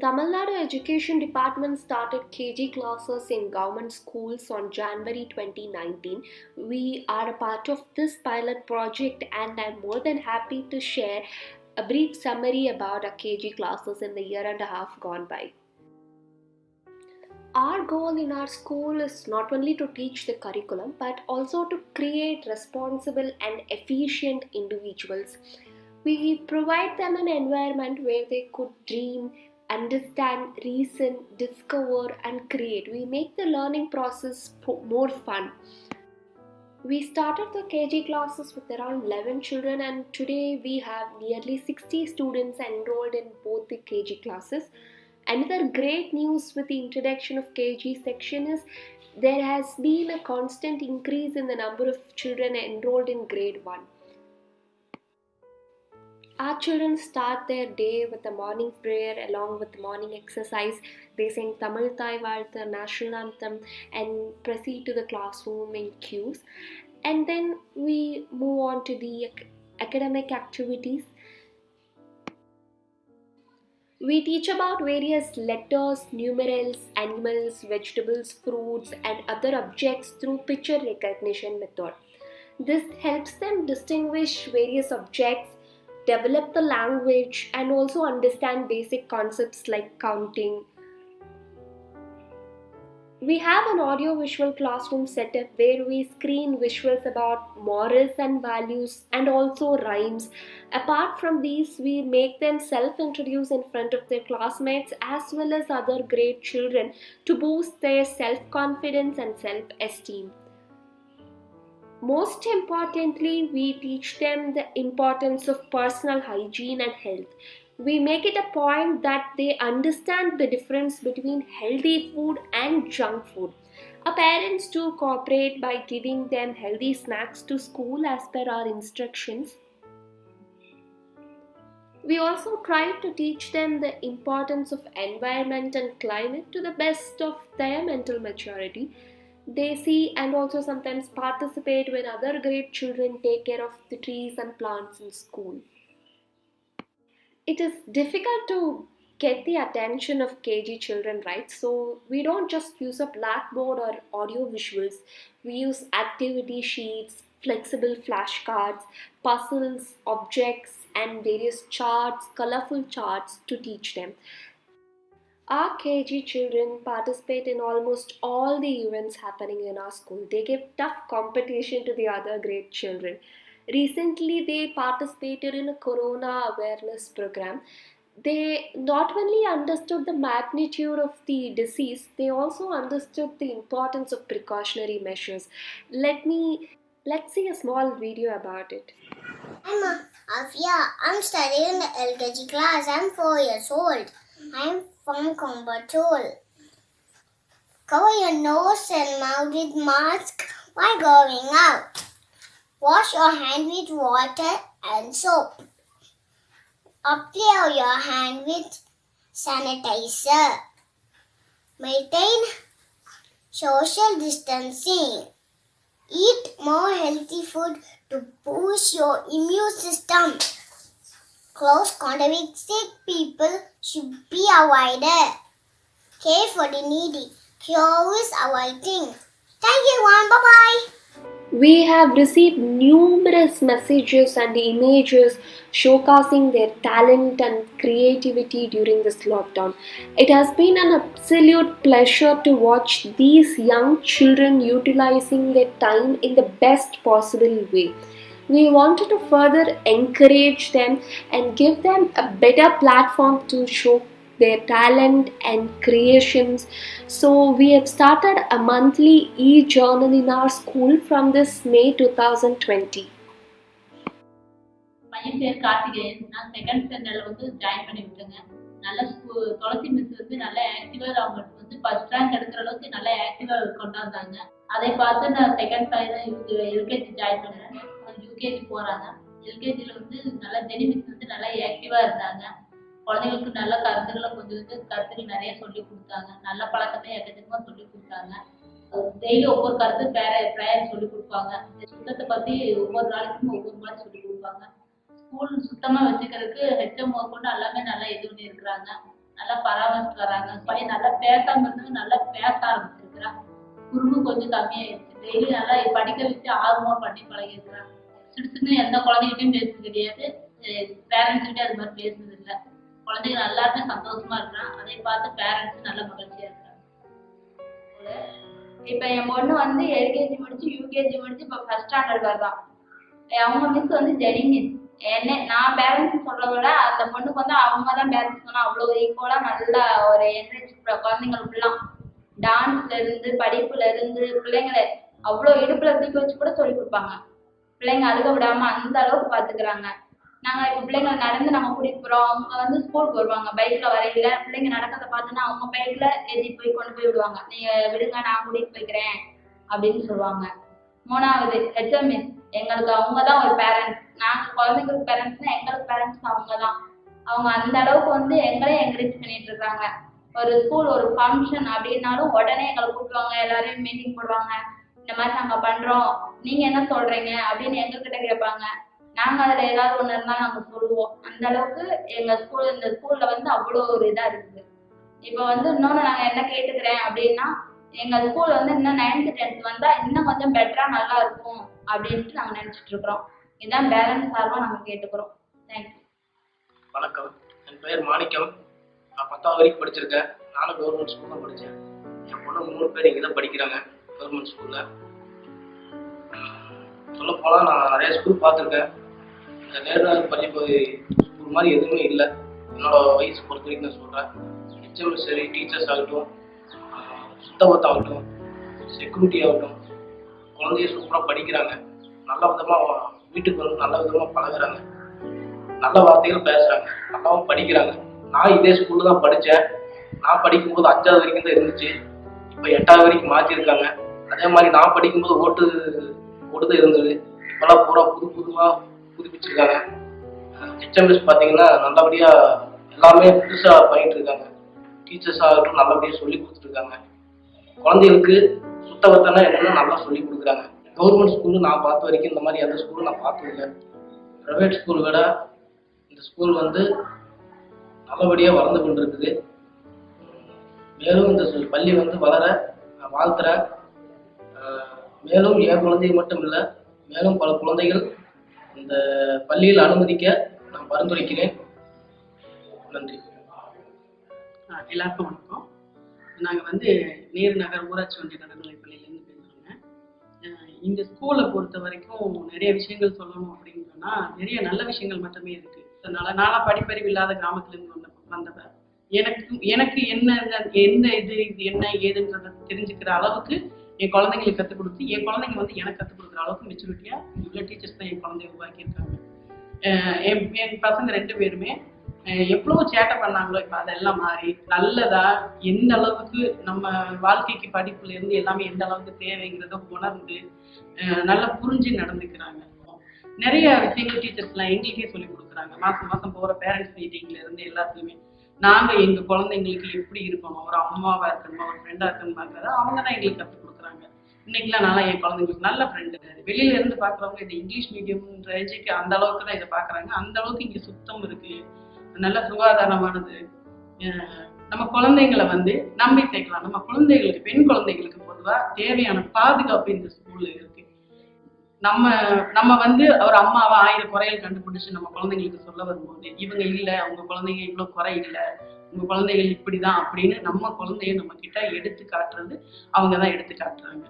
Tamil Nadu Education Department started KG classes in government schools on January 2019. We are a part of this pilot project, and I'm more than happy to share a brief summary about our KG classes in the year and a half gone by. Our goal in our school is not only to teach the curriculum but also to create responsible and efficient individuals. We provide them an environment where they could dream, understand, reason, discover, and create. We make the learning process more fun. We started the KG classes with around 11 children, and today we have nearly 60 students enrolled in both the KG classes. Another great news with the introduction of KG section is there has been a constant increase in the number of children enrolled in grade 1. Our children start their day with a morning prayer along with morning exercise. They sing Tamil Thai Valthu, national anthem, and proceed to the classroom in queues. And then we move on to the academic activities. We teach about various letters, numerals, animals, vegetables, fruits, and other objects through picture recognition method. This helps them distinguish various objects, develop the language, and also understand basic concepts like counting. We have an audio-visual classroom setup where we screen visuals about morals and values and also rhymes. Apart from these, we make them self-introduce in front of their classmates as well as other grade children to boost their self-confidence and self-esteem. Most importantly, we teach them the importance of personal hygiene and health. We make it a point that they understand the difference between healthy food and junk food. Our parents do cooperate by giving them healthy snacks to school as per our instructions. We also try to teach them the importance of environment and climate to the best of their mental maturity. They see and also sometimes participate when other great children take care of the trees and plants in school. It is difficult to get the attention of KG children, right? So we don't just use a blackboard or audio visuals. We use activity sheets, flexible flashcards, puzzles, objects, and various charts, colorful charts to teach them. Our KG children participate in almost all the events happening in our school. They give tough competition to the other grade children. Recently, they participated in a corona awareness program. They not only understood the magnitude of the disease, they also understood the importance of precautionary measures. Let's see a small video about it. I'm Afia. I'm studying in the LKG class. I'm 4 years old. I'm from Coimbatore. Cover your nose and mouth with mask while going out. Wash your hand with water and soap. Apply your hand with sanitizer. Maintain social distancing. Eat more healthy food to boost your immune system. Close contact with sick people should be avoided. Care for the needy. Cure is avoiding. Thank you, everyone. Bye-bye. We have received numerous messages and images showcasing their talent and creativity during this lockdown. It has been an absolute pleasure to watch these young children utilizing their time in the best possible way. We wanted to further encourage them and give them a better platform to show their talent and creations. So we have started a monthly e-journal in our school from this May 2020. பையன் பேர் கார்த்திகேயன். நான் second ஸ்டாண்டர்ட்ல join பண்ணி விட்டேங்க. நல்ல துளசி miss நல்ல ஆக்டிவா அவங்களுக்கு first rank எடுக்கிற அளவுக்கு நல்ல ஆக்டிவா கொண்டாந்தாங்க. அதை பார்த்து நான் செகண்ட் பையன் எல்கேஜி ஜாயின் பண்ணேன். யூகேஜி போறாங்க. எல்கேஜில நல்ல ஜெனி மிஸ் நல்ல ஆக்டிவா இருந்தாங்க. குழந்தைகளுக்கு நல்ல கருத்துக்களை கொஞ்சம் கருத்துக்கள் நிறைய சொல்லி கொடுத்தாங்க. நல்ல பழக்கத்தை எக்கச்சக்கமா சொல்லி கொடுத்தாங்க. டெய்லி ஒவ்வொரு கருத்து ப்ரேயர் சொல்லி கொடுப்பாங்க. சுத்தத்தை பத்தி ஒவ்வொரு நாளைக்கும் ஒவ்வொரு மாதிரி சொல்லி கொடுப்பாங்க. ஸ்கூல் சுத்தமா வச்சுக்கிறதுக்கு ஹெச்எம் கொண்டு எல்லாமே நல்லா இது பண்ணி இருக்கிறாங்க. நல்லா பராமரிச்சு வராங்க. பையன் நல்லா பேசாம இருந்தவங்க நல்லா பேச ஆரம்பிச்சிருக்கிறான். குறும்பு கொஞ்சம் கம்மியாயிருச்சு. டெய்லி நல்லா படிக்க வச்சு ஆர்வமா பண்ணி பழகிருக்கிறான். சிடுசின்னு எந்த குழந்தைகிட்டையும் பேசுறது கிடையாது. பேரண்ட்ஸ் கிட்ட அது மாதிரி பேசுறது இல்லை. குழந்தைங்க எல்லாருமே சந்தோஷமா இருக்கிறான். அதை பார்த்து பேரண்ட்ஸ் நல்ல மகிழ்ச்சியா இருக்கிறாங்க. இப்ப என் பொண்ணு வந்து எல்கேஜி முடிச்சு யூகேஜி முடிச்சு இப்ப ஃபர்ஸ்ட் ஸ்டாண்டர்ட் வர்றான். அவங்க மிஸ் வந்து ஜெனி மிஸ். என்ன நான் பேரண்ட்ஸ் சொல்றத விட அந்த பொண்ணுக்கு வந்து அவங்க தான் பேரண்ட்ஸ் சொன்னா அவ்வளவு ஈக்குவலா நல்லா ஒரு என்கரேஜ் குழந்தைங்களுக்குலாம் டான்ஸ்ல இருந்து படிப்புல இருந்து பிள்ளைங்களை அவ்வளவு இடுப்புல தூக்கி வச்சு கூட சொல்லி கொடுப்பாங்க. பிள்ளைங்க அழுக விடாம அந்த அளவுக்கு பாத்துக்கிறாங்க. நாங்க இப்ப பிள்ளைங்க நடந்து நம்ம கூட்டிட்டு போறோம். அவங்க வந்து ஸ்கூலுக்கு வருவாங்க பைக்ல வரையில பிள்ளைங்க நடக்கிறத பார்த்துன்னா அவங்க பைக்ல ஏற்றி போய் கொண்டு போய் விடுவாங்க. நீங்க விடுங்க நான் கூட்டிட்டு போய்க்கிறேன் அப்படின்னு சொல்லுவாங்க. 3வது ஹெச்எம்எஸ். எங்களுக்கு அவங்க தான் ஒரு பேரண்ட்ஸ். நாங்க குழந்தைங்களுக்கு பேரண்ட்ஸ்னா எங்களுக்கு பேரண்ட்ஸ் அவங்க தான். அவங்க அந்த அளவுக்கு வந்து எங்களே என்கரேஜ் பண்ணிட்டு இருக்காங்க. ஒரு ஸ்கூல் ஒரு ஃபங்க்ஷன் அப்படின்னாலும் உடனே எங்களை கூப்பிடுவாங்க. எல்லாரையும் மீட்டிங் போடுவாங்க. இந்த மாதிரி நாங்க பண்றோம், நீங்க என்ன சொல்றீங்க அப்படின்னு எங்ககிட்ட கேட்பாங்க. நாங்க அதுல ஏதாவது ஒண்ணு இருந்தா நாங்க சொல்லுவோம். அந்த அளவுக்கு எங்க ஸ்கூல் இந்த ஸ்கூல்ல வந்து அவ்வளோ ஒரு இதா இருக்குது. இப்ப வந்து இன்னொன்னு நாங்க என்ன கேட்டுக்கிறேன் அப்படின்னா எங்க ஸ்கூல் வந்து இன்னும் 9th 10th வந்தா இன்னும் கொஞ்சம் பெட்டரா நல்லா இருக்கும் அப்படின்ட்டு நாங்க நினைச்சிட்டு இருக்கிறோம். இதான் பேரண்ட்ஸ் சார்பா நாங்க கேட்டுக்கிறோம். தேங்க்யூ. வணக்கம், என் பெயர் மாணிக்கம். நான் 10வது வரைக்கும் படிச்சிருக்கேன். நானும் கவர்மெண்ட் ஸ்கூல்ல படித்தேன். என் பொண்ணு 3 பேர் இங்கே தான் படிக்கிறாங்க கவர்மெண்ட் ஸ்கூலில். சொல்லப்போனால் நான் நிறைய ஸ்கூல் பார்த்துருக்கேன். இந்த நேருநகர் பள்ளிப்பகுதி ஸ்கூல் மாதிரி எதுவுமே இல்லை. என்னோட வயசு பொறுத்த வரைக்கும் நான் சொல்கிறேன். ஹெச்எம் சரி, டீச்சர்ஸ் ஆகட்டும், சுத்தபத்தம் ஆகட்டும், செக்யூரிட்டி ஆகட்டும், குழந்தைய சூப்பராக படிக்கிறாங்க. நல்ல விதமாக வீட்டுக்கு வந்து நல்ல விதமாக பழகுறாங்க. நல்ல வார்த்தைகள் பேசுகிறாங்க. நல்லாவும் படிக்கிறாங்க. நான் இதே ஸ்கூலில் தான் படித்தேன். நான் படிக்கும்போது 5வது வரைக்கும் தான் இருந்துச்சு. இப்போ 8வது வரைக்கும் மாற்றிருக்காங்க. அதே மாதிரி நான் படிக்கும்போது ஓட்டு தான் இருந்தது. இப்போல்லாம் பூரா புதுவாக புதுப்பிச்சிருக்காங்க. ஹெச்எம்எஸ் பார்த்தீங்கன்னா நல்லபடியாக எல்லாமே புதுசாக பண்ணிட்டு இருக்காங்க. டீச்சர்ஸ் ஆகட்டும் நல்லபடியாக சொல்லி கொடுத்துருக்காங்க. குழந்தைகளுக்கு சுத்தபத்தம்னா என்னென்னு நல்லா சொல்லி கொடுக்குறாங்க. கவர்மெண்ட் ஸ்கூலு நான் பார்த்த வரைக்கும் இந்த மாதிரி எந்த ஸ்கூலும் நான் பார்த்ததில்லை. ப்ரைவேட் ஸ்கூல் விட இந்த ஸ்கூல் வந்து நல்லபடியாக வளர்ந்து கொண்டு இருக்குது. மேலும் இந்த பள்ளி வந்து வளர நான் வாழ்த்துறேன். மேலும் என் குழந்தைகள் மட்டும் இல்லை, மேலும் பல குழந்தைகள் இந்த பள்ளியில் அனுமதிக்க நான் பரிந்துரைக்கிறேன். நன்றி. எல்லாருக்கும் வணக்கம். நாங்கள் வந்து நேருநகர் ஊராட்சி ஒன்றிய நடுநிலைப் பள்ளியிலேருந்து பேசுகிறோங்க. இந்த ஸ்கூலை பொறுத்த வரைக்கும் நிறைய விஷயங்கள் சொல்லணும் அப்படின்னு சொன்னால் நிறைய நல்ல விஷயங்கள் மட்டுமே இருக்குது. அதனால நான்லாம் படிப்பறிவு இல்லாத கிராமத்துலேருந்து வந்தவ. எனக்கு என்ன இது என்ன ஏதுன்றதை தெரிஞ்சுக்கிற அளவுக்கு என் குழந்தைங்களுக்கு கற்றுக் கொடுத்து என் குழந்தைங்க வந்து எனக்கு கற்றுக் கொடுக்குற அளவுக்கு மெச்சூரிட்டியாக இவ்வளோ டீச்சர்ஸ் தான் என் குழந்தைங்க உருவாக்கியிருக்காங்க. என் பசங்க 2 பேருமே எவ்வளோ சேட்டை பண்ணாங்களோ இப்போ அதெல்லாம் மாறி நல்லதா எந்த அளவுக்கு நம்ம வாழ்க்கைக்கு படிப்புலேருந்து எல்லாமே எந்த அளவுக்கு தேவைங்கிறத உணர்ந்து நல்லா புரிஞ்சு நடந்துக்கிறாங்க. நிறைய விஷயங்கள் டீச்சர்ஸ்லாம் எங்களுக்கே சொல்லி கொடுக்குறாங்க. மாதம் போகிற பேரண்ட்ஸ் மீட்டிங்லேருந்து எல்லாத்துலேயுமே நாங்கள் எங்கள் குழந்தைங்களுக்கு எப்படி இருக்கணும், ஒரு அம்மாவாக இருக்கணுமா, ஒரு ஃப்ரெண்டாக இருக்கணுமாங்கிறத அவங்க தான் எங்களுக்கு கற்றுக் கொடுக்குறாங்க. இன்னைக்கெல்லாம் நல்லா என் குழந்தைங்களுக்கு நல்ல ஃப்ரெண்டு. வெளியில இருந்து பார்க்குறவங்க இது இங்கிலீஷ் மீடியம்ன்ற ஏஜுக்கு அந்த அளவுக்கு தான் இதை பார்க்குறாங்க. அந்த அளவுக்கு இங்கே சுத்தம் இருக்குது, நல்ல சுகாதாரமானது. நம்ம குழந்தைங்களை வந்து நம்பி சேர்க்கலாம். நம்ம குழந்தைகளுக்கு பெண் குழந்தைகளுக்கு பொதுவாக தேவையான பாதுகாப்பு இந்த ஸ்கூல்ல இருக்கு. நம்ம வந்து ஒரு அம்மாவா 1000 குறைகள் கண்டுபிடிச்சு நம்ம குழந்தைங்களுக்கு சொல்ல வரும்போது இவங்க இல்லை, அவங்க குழந்தைங்க இவ்வளோ குறை இல்லை, உங்க குழந்தைகள் இப்படிதான் அப்படின்னு நம்ம குழந்தைய நம்ம கிட்ட எடுத்து காட்டுறது அவங்க தான் எடுத்து காட்டுறாங்க.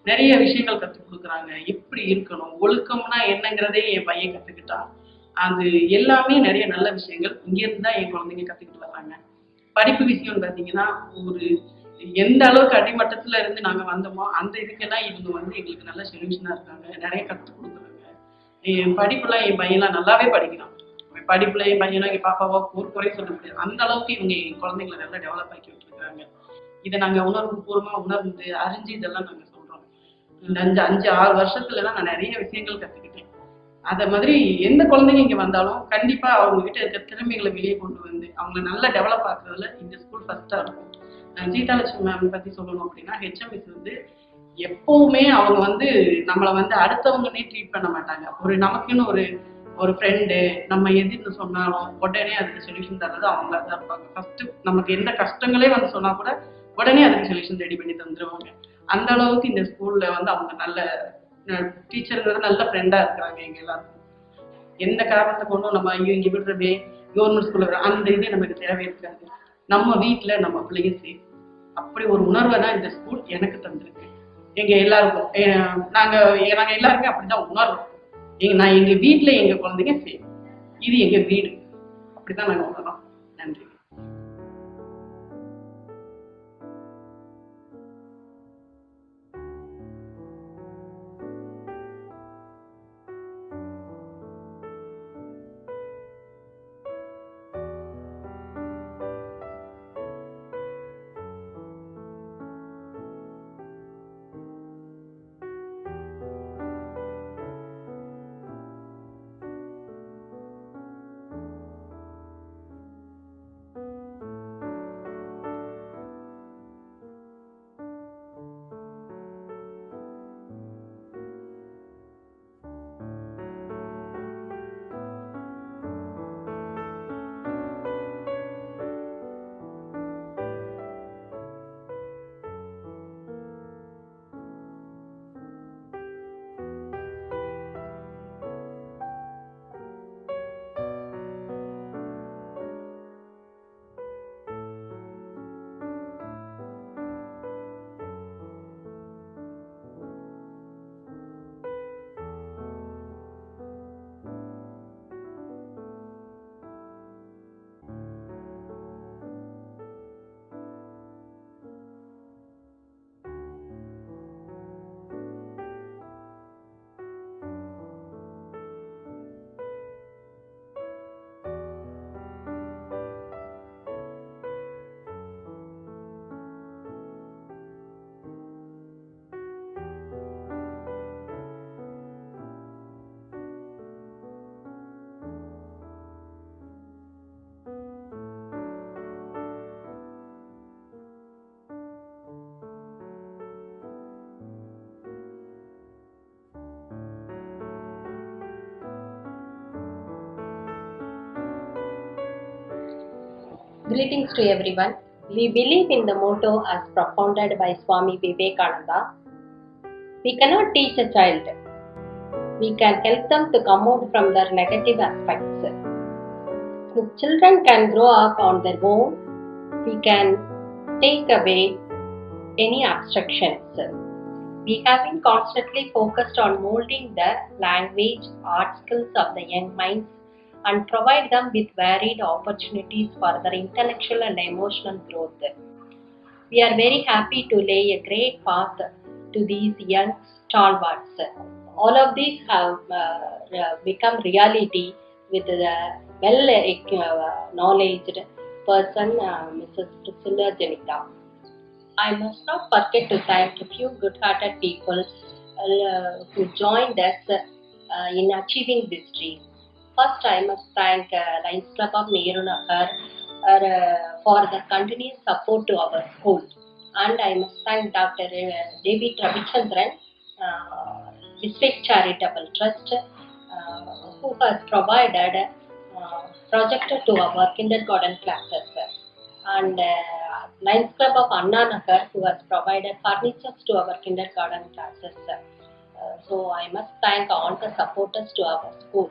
நிறைய விஷயங்கள் கற்றுக் கொடுக்குறாங்க. எப்படி இருக்கணும், ஒழுக்கம்னா என்னங்கிறதே என் பையன் கற்றுக்கிட்டான். அது எல்லாமே நிறைய நல்ல விஷயங்கள் இங்கேருந்து தான் என் குழந்தைங்க கற்றுக்கிட்டு வர்றாங்க. படிப்பு விஷயம்னு பார்த்தீங்கன்னா ஒரு எந்த அளவுக்கு அடிமட்டத்தில் இருந்து நாங்கள் வந்தோமோ அந்த இதுக்கெல்லாம் இவங்க வந்து எங்களுக்கு நல்ல சொல்யூஷனாக இருக்காங்க. நிறைய கற்றுக் கொடுக்குறாங்க. என் படிப்புலாம் என் பையன்லாம் நல்லாவே படிக்கிறான். படிப்புல என் பையனோ என் பாப்பாவோ ஒரு குறை சொல்ல முடியாது. அந்த அளவுக்கு இவங்க என் குழந்தைங்களை நல்லா டெவலப் ஆக்கி விட்டுருக்காங்க. இதை நாங்கள் உணர்வு பூர்வமாக உணர்ந்து அறிஞ்சு இதெல்லாம் நாங்கள் சொல்கிறோம். இந்த 5-6 வருஷத்துலலாம் நான் நிறைய விஷயங்கள் கற்றுக்கிட்டேன். அதை மாதிரி எந்த குழந்தைங்க இங்கே வந்தாலும் கண்டிப்பாக அவங்ககிட்ட இருக்க திறமைகளை வெளியே கொண்டு வந்து அவங்கள நல்லா டெவலப் ஆக்குறதுல இந்த ஸ்கூல் ஃபர்ஸ்ட்டாக இருக்கும். சீதாலட்சுமி மேம் பற்றி சொல்லணும் அப்படின்னா ஹெச்எம்எஸ் வந்து எப்பவுமே அவங்க வந்து நம்மளை வந்து அடுத்தவங்கன்னே ட்ரீட் பண்ண மாட்டாங்க. ஒரு நமக்குன்னு ஒரு ஒரு ஃப்ரெண்டு நம்ம எதுன்னு சொன்னாலும் உடனே அதுக்கு சொல்யூஷன் தர்றது அவங்களா தான் இருப்பாங்க. ஃபஸ்ட்டு நமக்கு எந்த கஷ்டங்களே வந்து சொன்னால் கூட உடனே அதுக்கு சொல்யூஷன் ரெடி பண்ணி தந்துடுவாங்க. அந்த அளவுக்கு இந்த ஸ்கூலில் வந்து அவங்க நல்ல டீச்சருங்கிறது நல்ல ஃப்ரெண்டாக இருக்கிறாங்க எங்கள் எல்லாருக்கும். எந்த காரணத்தை கொண்டும் நம்ம ஐயோ இங்கே விடுறவே கவர்மெண்ட் ஸ்கூலில் அந்த இதே நமக்கு தேவை இருக்காது. நம்ம வீட்டில் நம்ம பிள்ளைங்க சேஃப், அப்படி ஒரு உணர்வை தான் இந்த ஸ்கூல் எனக்கு தந்திருக்கு. எங்கள் எல்லாருக்கும் நாங்கள் எல்லாருமே அப்படி தான் உணர்வோம். நான் எங்கள் வீட்டில் எங்கள் குழந்தைங்க சேஃப், இது எங்கள் வீடு, அப்படி தான் நாங்கள் உணர்றோம். நன்றி. Greetings to everyone. We believe in the motto as propounded by Swami Vivekananda. We cannot teach a child. We can help them to come out from their negative aspects. The children can grow up on their own. We can take away any obstructions. We have been constantly focused on molding the language, art skills of the young minds and provide them with varied opportunities for their intellectual and emotional growth. We are very happy to lay a great path to these young stalwarts. All of these have become reality with the well-knowledged person, Mrs. Priscilla Janita. I must not forget to thank a few good-hearted people who joined us in achieving this dream. First, I must thank Lions Club of Nehru Nagar for the continuous support to our school. And I must thank Dr. David Ravichandran, District Charitable Trust, who has provided projector to our kindergarten classes. And Lions Club of Anna Nagar, who has provided furnitures to our kindergarten classes. So I must thank all the supporters to our school.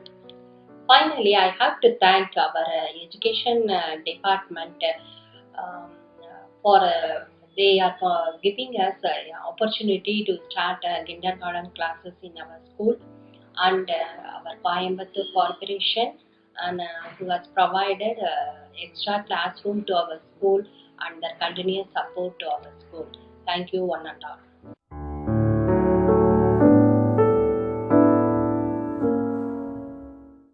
Finally, I have to thank our education department for they are giving us opportunity to start kindergarten classes in our school, and our Coimbatore Corporation and who has provided extra classroom to our school and their continuous support to our school. Thank you one and all.